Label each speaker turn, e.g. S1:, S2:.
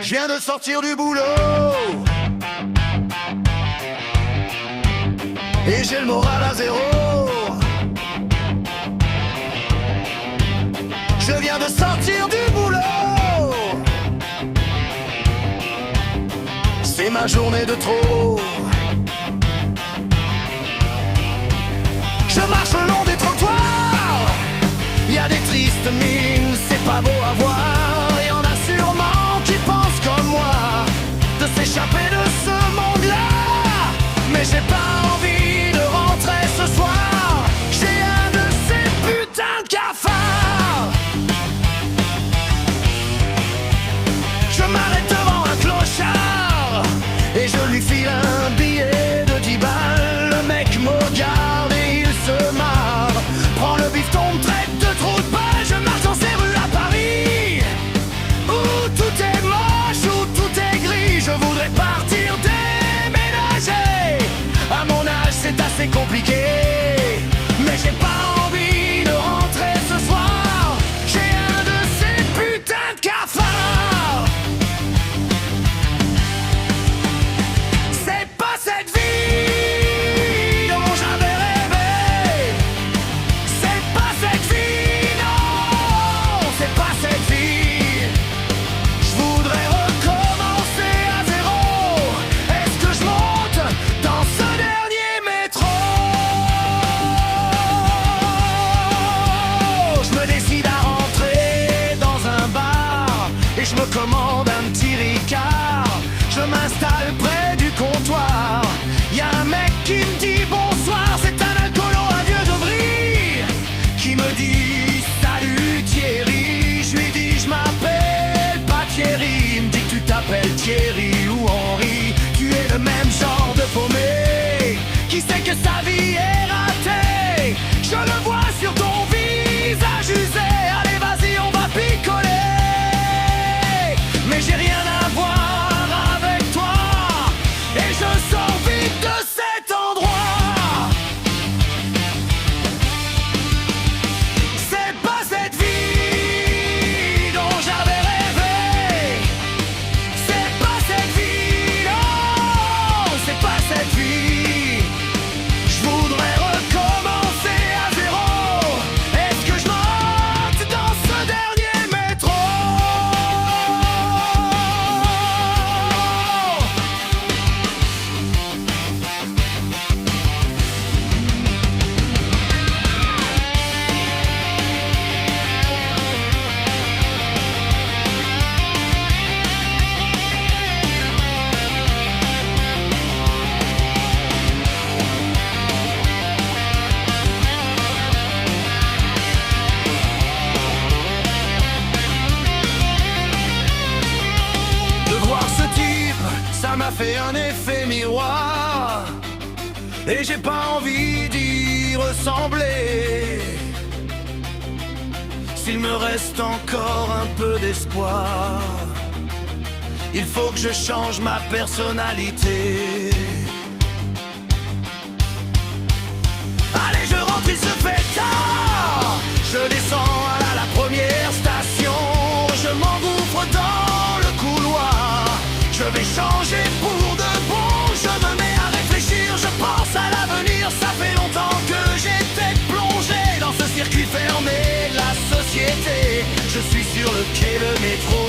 S1: Je viens de sortir du boulot et j'ai le moral à zéro. Je viens de sortir du boulot. C'est ma journée de trop. Je marche le long des trottoirs. Y a des tristes mines, c'est pas beau à voir. Y en a sûrement qui pensent comme moi de s'échapper de ce monde-là. Mais j'ai pas envie de rentrer ce soir. J'ai un de ces putains de cafards. Je m'arrête devant un clochard et je lui file un billet de 10 balles. Le mec me regarde et il se marre. Prends le bifton, me traite de trou de balle. Je marche dans ces rues à Paris où tout est moche, où tout est gris. Je voudrais partir déménager. À mon âge c'est assez compliqué, mais j'ai pas envie de rentrer ce soir. J'ai un de ces putains de cafards. C'est pas cette vie dont j'avais rêvé. C'est pas cette vie, non, c'est pas cette vie. Je voudrais recommencer à zéro. Est-ce que je monte dans ce dernier métro? Je me décide à rentrer dans un bar et je me commande un petit Ricard. Je m'installe près du comptoir. Y a un mec qui me dit bonsoir. C'est un alcoolo, un vieux de Brie, qui me dit salut Thierry. Je lui dis je m'appelle pas Thierry. Il me dit que tu t'appelles Thierry ou Henri. Tu es le même genre de paumé qui sait que sa vie est ratée. Je le vois sur ton visage usé. Allez vas-y on va picoler. Mais j'ai rien à voir avec toi et je sors vite de cet endroit. C'est pas cette vie dont j'avais rêvé. C'est pas cette vie, non, c'est pas cette vie. Je voudrais recommencer à zéro. Est-ce que je monte dans ce dernier métro? De voir ce type, ça m'a fait un effet miroir. Et j'ai pas envie d'y ressembler. S'il me reste encore un peu d'espoir, il faut que je change ma personnalité. Allez, je rentre, il se fait tard. Je descends à la première station. Je m'engouffre dans le couloir. Je vais changer pour de bon. Je me mets à réfléchir, je pense à l'avenir. Ça fait longtemps que j'étais plongé dans ce circuit fermé de la société. Je suis sur le quai de métro.